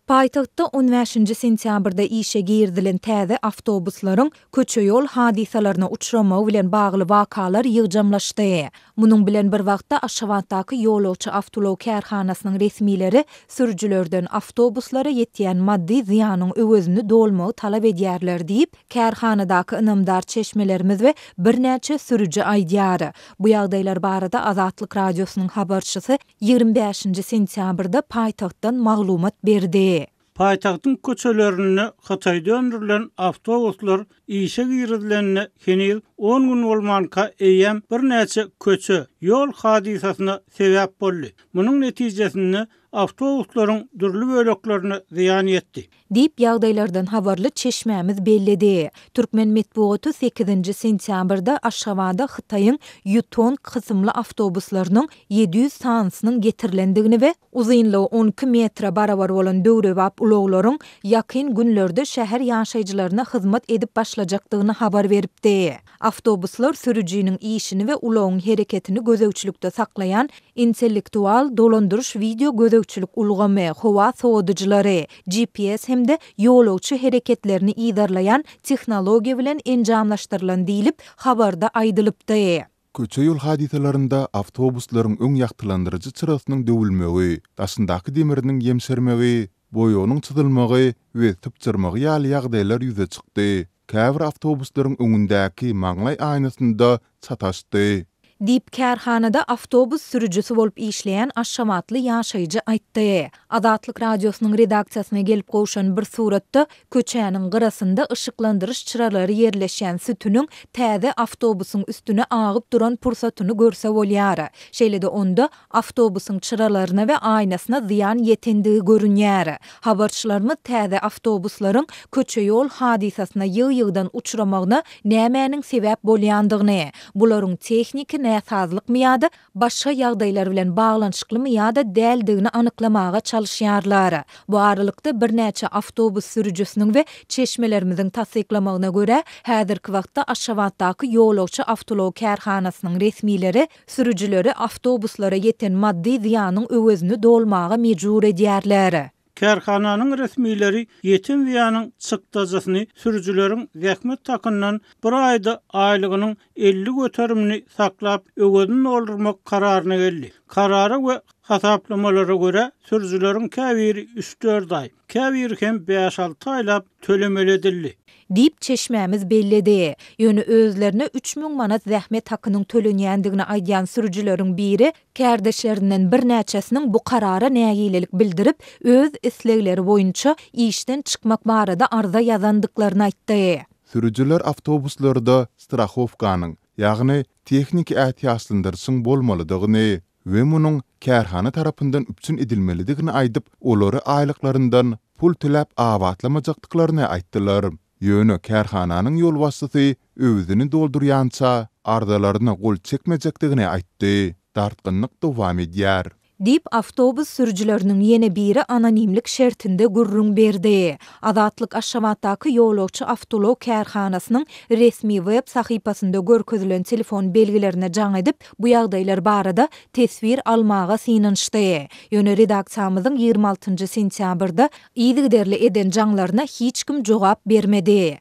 Paýtagtda 15-nji sentýabrda işe girdilen täze awtobuslaryň köçe ýol hadisalaryna uçramagy bilen bagly wakalar ýygjamlaşdy. Munyň bilen bir wagtda Aşgabatdaky ýolagçy awtolog kärhanasynyň resmileri sürüjülerden awtobuslara ýetýän maddi ziýanyň öwezini dolmagy talap edýärler diýip kärhanadaky ynamdar çeşmelerimiz we birnäçe sürüjü aýdýar. Bu ýagdaýlar barada Azatlyk radiosynyň habarçysy 25-nji sentýabrda paýtagtdan maglumat berdi. Paýtagtyň köçelerini Hatayda öndürilen awtobuslar işe girdilenine henüz 10 gün bolmanka eýem birnäçe köçe ýol hadisasyna sebäp boldy. Munyň netijesinde awtobuslaryň dürli böleklerini ziýan etdi. Diýip ýagdaýlardan habarly çeşmämiz belledi. Türkmen medeniýeti 8-nji sentýabrda Aşgabada Hytaýyň Yuton kysymly awtobuslarynyň 700 sanasynyň getirilendigini we uzunlygy 12 metre barabar bolan döwrebap ulaglaryň ýakyn günlerde şäher ýaşaýjylaryna hyzmat edip başlajakdygyny habar beripdi. Awtobuslar sürüjüniň işini we ulagyň hereketini gözegçilikde saklayan intellektual dolandyryş video gözegçilik ulgamy, howa sowadyjylary, GPS hemde ýolagçy hereketlerini iýdarlayan tehnologiýa bilen enjamlaşdyrylan diýilip habarda aýdylypdy. Köçe ýol hadisalarynda awtobuslaryň öň ýaktylandyrjy çyrasynyň döwülmegi, daşyndaky demiriniň ýemsermegi, boýunyň çydylmagy we typçyrmagy ýaly ýagdaýlar ýüze çykdy. Käbir awtobuslaryň öňündäki maňlay aýnasynda çataşdy. Diýip kärhanada awtobus sürüjüsi bolup işleýän Aşgabatly ýaşaýjy aýtdy. Azatlyk radiosynyň redaksiýasyna gelip goşan bir suratda köçäniň gyrasynda ışıklandyrış çyralary ýerleşýän sütüniň täze awtobusyň üstüne agyp duran pursatyny görse bolýar. Şeýle-de onda awtobusyň çyralaryna we aýnasyna ziýan ýetendigi görünýär. Habarçylarmy täze awtobuslaryň köçe ýol hadisasyna ýyg-ýygdan uçramagyna nämäniň sebäp bolýandygyny, bularyň tehnik näsazlyk ýa-da başga ýagdaýlar bilen baglanşyklymy ýa-da däldigini anyklamaga çalışýarlar. Bu aralykda birnäçe awtobus sürüjüsiniň we çeşmelerimiziň tasdiklamagyna görä, häzirki wagtda Aşgabatdaky ýolagçy awtolog kärhanasynyň resmileri sürüjüleri awtobuslara ýeten maddi ziýanyň öwezini dolmaga mejbur edýärler. Kärhananyň resmileri ýetim ziýanyň çykdajasyny sürüjüleriň zähmet takyndan bir aýda aýlygynyň 50 göterimini saklap öwedini doldurmak kararyna geldi. Karara we hasaplamalara görä sürüjüleriň käbiri 3-4 aý, käbiri hem 5-6 aýlap tölemeli edildi. Diýip çeşmämiz belledi. Ýöne özlerine 3000 manat zähmet hakynyň tölenýändigini aýdýan sürüjüleriň biri kärdeşlerinden birnäçesiniň bu karara nägilelik bildirip öz islegleri boýunça işden çykmak barada arza ýazandyklaryny aýtdy. Sürüjüler awtobuslarda strahowkanyň, ýagny tehnik ähtiýaçlandyrsyň bolmalydygyny we munyň kärhana tarapyndan üpçün edilmelidigini aýdyp, olary aýlyklaryndan pul tilap awatlamajakdyklaryny aýtdylar. Ýöne kärhananyň ýol başçysy öwzini doldurýança ardalaryna gol çekmejekdigini aýtdy. Dartgynlyk dowam edýär. Diýip awtobus sürüjüleriniň ýene biri anonimlik şertinde gurrun berdi. Azatlyk Aşgabatdaky ýolagçy awtolog kärhanasynyň resmi web sahypasynda görkezilen telefon belgilerine jaň edip bu ýagdaýlar barada tesbir almaga synanşdy. Ýöne redaksiýamyzyň 26-njy sentýabrda ýygyderli eden jaňlaryna hiç kim jogap bermedi.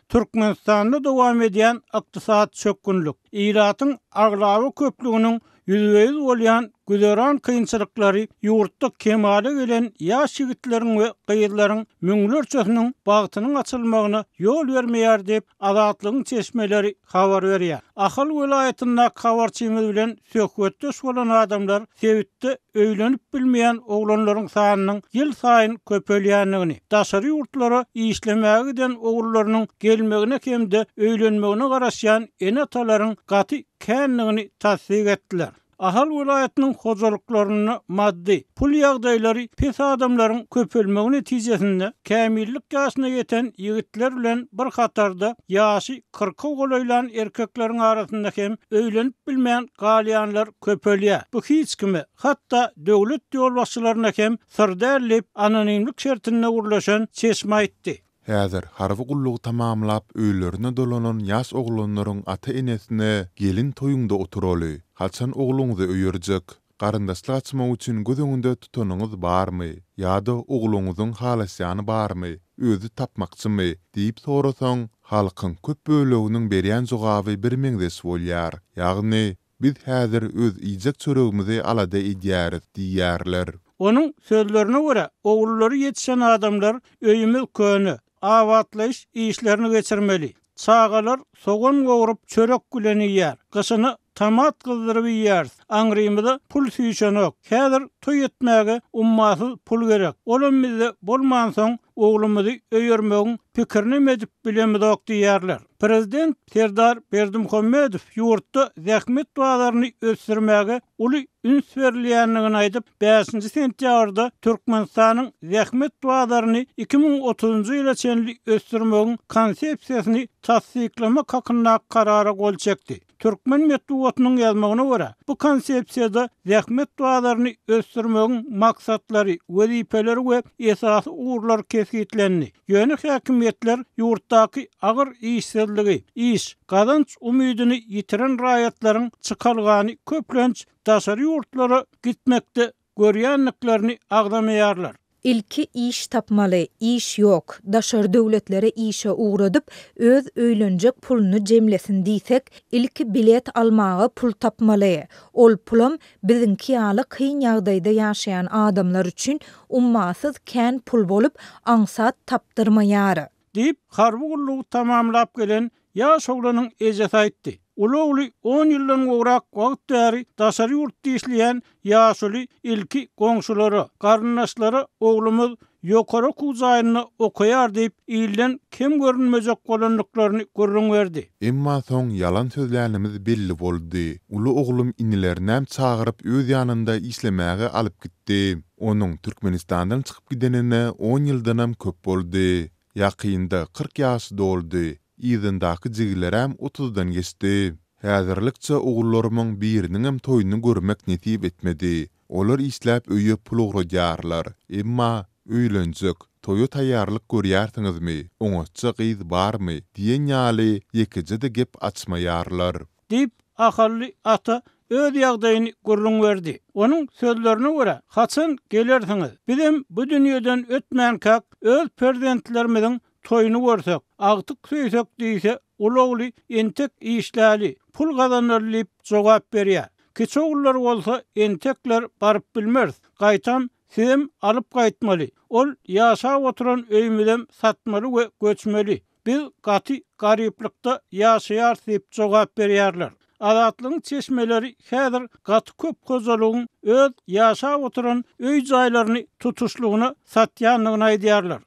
Türkmenistanda dowam edýän ykdysat çökünlük, iratyň aglawy köplüginiň ýüzbeýiz bolýan güzeran kynçylyklary, ýurtda kemale gelen ýaş ýigitleriň we gyýylaryň müňlerçesiniň bagtynyň açylmagyna ýol bermeýär diýip Azatlygyň çeşmeleri habar berýär. Ahal welaýatynda habarçymyz bilen söhbetdeş bolan adamlar Sewitde öýlenip bilmeýän oglanlaryň sanynyň ýyl saýyn köpelýändigini, daşary ýurtlara işlemäge giden oglarynyň gelmegine hemde öýlenmegine garaşýan enatalaryň gaty känligini tasdik etdiler. Ahal welaýatynyň hojalyklaryny maddi, pul ýagdaýlary pes adamlaryň köpelmegi netijesinde kämillik ýaşyna ýeten ýigitler bilen bir hatarda ýaşy 40 golaýlan erkekleriň arasynda hem öýlenip bilmeýän galyanlar köpelýär. Bu hiç kime, hatda döwlet ýolbaşçylaryna hem sirderlip anonimlik şertine gurlaşan çeşme aýtdy. Häzir harby gullugy tamamlap öýlerine dolanan ýaş oglanlaryň ata-enesine gelin toýunda oturaly. Haçan ogluňyzy öýerjek? Garyndaşlyk açmak üçin göz tutanyňyz barmy? Ýa-da ogluňyzyň halasyany barmy? Özü tapmakçymy? diýip sorasaň, halkyň köp böleginiň berýän jogaby bir meňdes bolýar. Ýagny biz häzir öz ýyjak çöregimizi alada edýäris diýýärler. Onun sözlerine göre oğulları yetişen adamlar öýümil köni, awatlaş işlerini geçirmeli. Çağalar soğan goğurup çörek güleni ýer. Kışını tamat kızdırıp ýer. Aňrymyda pul süýşenok. Häzir toý etmäge ummasız pul gerek. Olam bizde bolmansoň oğlumuzy öýermegiň pikirini medip bilemizok diýerler. Prezident Serdar Berdimuhammedow ýurtda zähmet dualaryny ösdürmäge uly üns berilýänligini aýdyp 5 sentýabrda Türkmenistanyň zähmet dualaryny 2030-njy ýyla çenli ösdürmegiň konsepsiýasyny tasdiklamak hakyna karara gol çekdi. Türkmen medeniýetiniň ýazmagyna görä, bu konsepsiýada zähmet dualaryny ösdürmegiň maksatlary, wezipeleri we esasy uğurlar kesgitlendi. Ýöne häkimetler ýurtdaky agyr işsizligi, iş, gazanç umydyny ýitiren raýatlaryň çykalgany köplenç daşary ýurtlara gitmekde görýänliklerini agdamaýarlar. İlki iş tapmaly, iş yok. Daşary döwletlere işe uğradyp öz öýlenjek pulunu jemlesin diýsek, ilki bilet almagy pul tapmaly. Ol pulum biziňki ýaly kyn ýagdaýda ýaşaýan adamlar üçin ummasyz kän pul bolup aňsat tapdyrmaýar. Diýip harby gullugy tamamlap gelen ýaş oglanyň ejesi aýtdy. Uly 10 ýyldan gowrak wagt däri daşary ýurtda işleýän ýaşuly ilki goňşulary, garyndaşlary oglumyz ýokary kuzaýyny okaýar diýip ýyldan kim görünmejek bolanlyklaryny görüňberdi. Emma soň ýalan sözlänimiz belli boldy. Uly oglum inilerinem çagyryp öz ýanynda işlemäge alyp gitdi. Onuň Türkmenistandan çykyp gidenine 10 ýyldanam köp boldy. Ýakynda 40 ýaş doldy. Ýyzyndaky jigilerem 30-dan geçdi. Häzirlikçe ogullarymyň biriniň toýuny görmek netip etmedi. Olar işläp öýe pul ugraýarlar. Emma öýlenjek, toýa taýýarlyk görýärsiňizmi? Oňaça gyz barmy? diýen ýaly ýekije gep açmaýarlar. Diýip ahally ata öz ýagdaýyny görüňberdi. Onuň sözlerine görä, haçan gelersiňiz? Bizim bu dünýeden ötmän kak öz prezidentlerimiziň toýuny görsek, agtyk söýsek diýse, ulagly entek işläli, pul gazanarly diýip jogap berýär. Kiçi ogullar bolsa entekler baryp bilmez. Gaýtam sizem alyp gaýtmaly. Ol ýaşap oturan öýmeden satmaly we göçmeli. Biz gaty garyplykda ýaşaýar diýip jogap berýärler. Azatlygyň çeşmeleri häzir gaty köp gozalygyň öz ýaşap oturan öý jaýlaryny tutuşlugyna satýanlygyny aýdýarlar.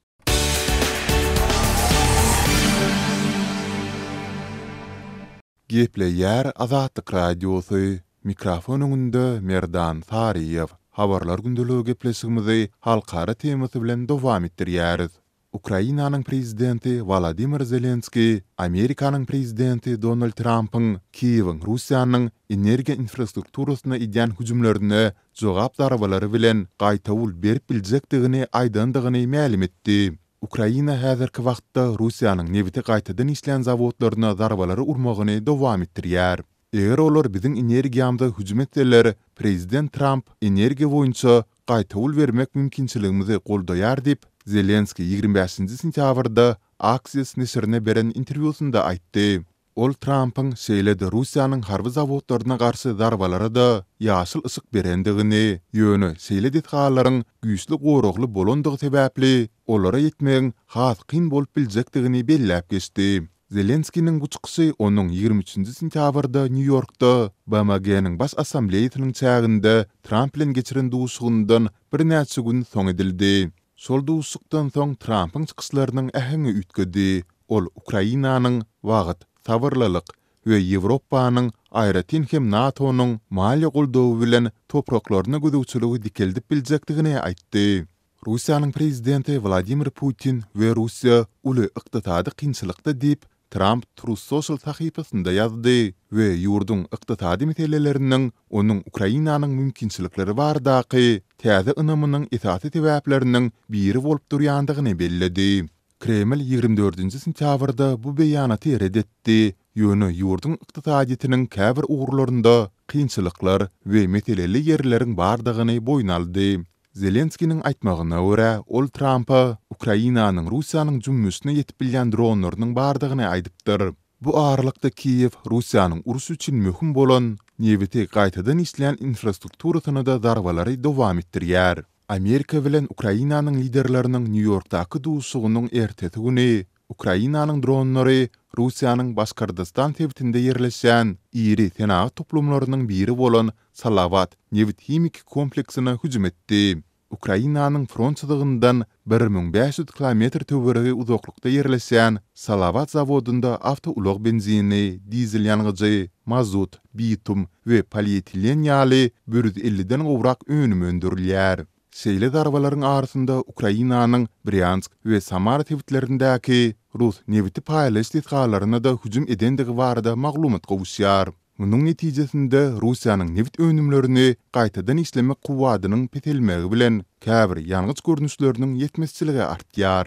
Gepleýär Azatlyk Radiosy. Mikrofon öňünde Merdan Tariýew. Habarlar gündeligi gepleşigimizi halkara temasy bilen dowam etdirýäris. Ukrainanyň prezidenti Volodymyr Zelenski, Amerikanyň prezidenti Donald Trump'yň Kiýewiň Russiýanyň energiýa infrastrukturasyna edýän hüjümlerine jogap darbalary bilen gaýtawul berip biljekdigini aýdandygyny ma'lum etdi. Ukraina häzirki wagtda Russiýanyň nebiti gaýtadan işleýän zawodlaryna darbalary urmagyny dowam etdirýär. Eger olar biziň energiýamyza hüjüm etseler, prezident Trump energiýa boýunça gaýtawul bermek mümkinçiligimizi goldaýar diýip Zelenski 25 sentýabrda Axios nesirine beren interwýusynda aýtdy. Ol Trump'yň şeýlede Russiýanyň harby zawodlaryna garşy darbalary da ýaşyl ysık berendigini, ýöne şeýle detgallaryň güýçli gorugly bolandygy sebäpli olara ýetmegiň has kyn bolup biljekdigini belläp geçdi. Zelenski'nin bu çykyşy onuň 23 sentýabrda New York'da BMG'niň baş assambleýasynyň çäginde Trump bilen geçiren duşugyndan bir näçe gün soň edildi. Şol duşukdan soň Trump'yň çykyşlarynyň ähemi ütgedi. Ol Ukrainanyň wagt, sabırlylyk we Ýewropanyň aýratyn hem NATO'nyň maliýe goldawy bilen topraklaryna gödüçüligi dikeldip biljekdigini aýtdy. Russiýanyň prezidenti Vladimir Putin we Russiýa uly ykdysady kynçylykda diýip Trump Truth Social sahypasynda ýazdy we ýurdun ykdysady meseleleriniň onuň Ukrainanyň mümkinçilikleri bardaky täze ynamynyň esasy sebäpleriniň biri bolup durýandygyny belledi. Kreml 24-nji sentýabrda bu beýanaty reddetdi. Ýöne ýurdun ykdysadytynyň käbir ugurlarynda kynçylyklar we meseleli ýerleriň bardygyny boýna aldy. Zelenskiň aýtmagyna görä, ol Trump'a Ukrainanyň Russiýanyň jümmüsine ýetip bilýän dronlarynyň bardygyny aýdypdyr. Bu ağırlykda Kiyev Russiýanyň urus üçin möhüm bolan newiti gaýtadan işleýän infrastrukturasyna da darbalary dowam etdirýär. Amerika bilen Ukrainanyň liderleriniň New Yorkdaky duýşugynyň ertesi güni Ukrainanyň dronlary Russiýanyň Başkordistan tebitinde ýerleşen iri tenag toplumlarynyň biri bolan Salavat newit himik kompleksine hüjüm etdi. Ukrainanyň frontçylygyndan 1500 kilometr töweregi uzaklykda ýerleşen Salavat zawodunda awtoulag benzini, dizel ýanygyjy, mazut, bitum we polietilen ýaly 150-den gowrak önüm öndürilýär. Şeýle darbalaryň arasynda Ukrainanyň Bryansk we Samara tebitlerindäki Rus newiti paýlaş ditgalaryna da hüjüm edendigi barada maglumat gowuşýar. Munyň netijesinde Russiýanyň newit önümlerini gaýtadan işlemek kuwadynyň petelmegi bilen käbir ýalňyç görnüşleriniň ýetmezçiligi artýar.